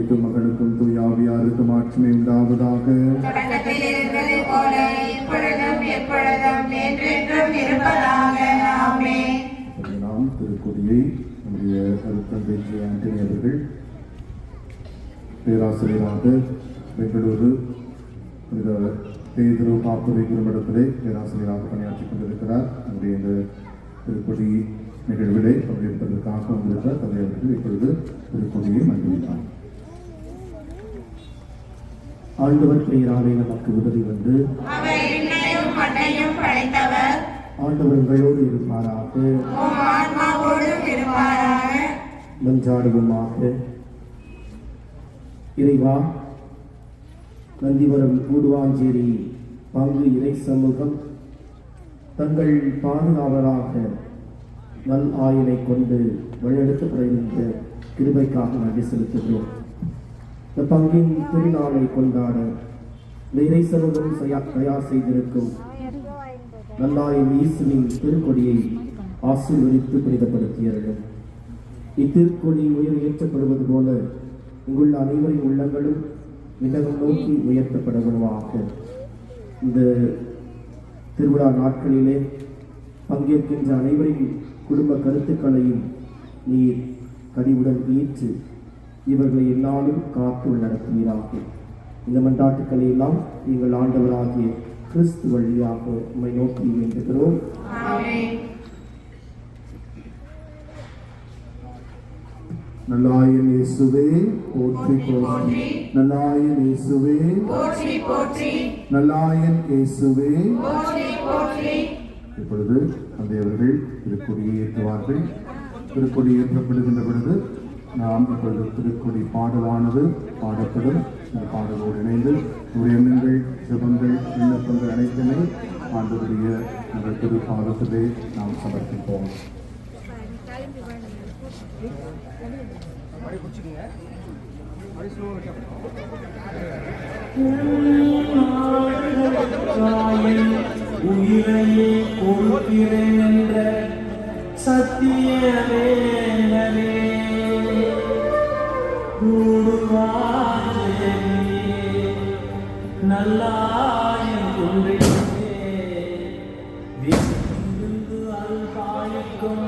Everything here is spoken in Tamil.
தந்தைக்கும் மகனுக்கும் தூய ஆவியாருக்கும் ஆட்சிமை உண்டாவதாக. நாம் திருக்கொடியை நம்முடைய அருட்தந்தை ஜி. ஆண்டனி அவர்கள் பேராசிரியராக பெங்களூரு பேதுரு காப்புரை குறுமடத்திலே பேராசிரியராக பணியாற்றிக் கொண்டிருக்கிறார். நம்முடைய இந்த திருக்கொடி நிகழ்விலே பங்கேற்பதற்காக வந்திருக்கிற தந்தை அவர்கள் இப்பொழுது திருக்கொடியை மன்னித்தார். ஆண்டவர் பெயராலே நமக்கு உதவி வந்து ஆண்டவர் உங்களோடு இருப்பாராக. மன்றாடுவோமாக. இறைவா, நந்திவரம் கூடுவாஞ்சேரி பங்கு இறை சமூகம் தங்கள் பாதுகாவலாக நல் ஆயிலை கொண்டு வழிநடத்தப்படுகின்ற கிருபைக்காக நன்றி செலுத்துகிறோம். இந்த பங்கின் திருநாளை கொண்டாட இந்த இறை சமூகம் தயார் செய்திருக்கும் நல்லாயின் இயேசுவின் திருக்கொடியை ஆசீர்வதித்து புனிதப்படுத்தியர்கள். இத்திருக்கொடி உயிர் ஏற்றப்படுவது போல இங்குள்ள அனைவரின் உள்ளங்களும் விண்ணகம் நோக்கி உயர்த்தப்படுவதாக. இந்த திருவிழா நாட்களிலே பங்கேற்கின்ற அனைவரின் குடும்ப கருத்துக்களையும் நீர் கனிவுடன் ஏற்று இவர்களை என்னாலும் காத்து நடத்துவீராக. இந்த மன்றாட்டுக்களை எல்லாம் எங்கள் ஆண்டவராகிய கிறிஸ்து வழியாக உம்மை நோக்கி வேண்டுகிறோம். நல்லாயன் இயேசுவே போற்றி போற்றி. நல்லாயன் இயேசுவே போற்றி போற்றி. நல்லாயன் இயேசுவே போற்றி போற்றி. இப்பொழுது தந்தையவர்கள் திருக்கொடியை ஏற்றுவார்கள். திருக்கொடி ஏற்றப்படுகின்ற பொழுது நாம் இப்பொழுது திருக்கொடி பாடலானது பாடப்படும். இந்த பாடலோடு இணைந்து எண்ணங்கள், ஜெபங்கள், விண்ணப்பங்கள் அனைத்துமே ஆண்டவருடைய அந்த திருப்பாதத்திலே நாம் சமர்ப்பிப்போம். உயிரையே கொடுக்கிறேன் என்ற சத்தியமே நல்லாயின் கொன்றிருந்தே அல்பாய்க்கும்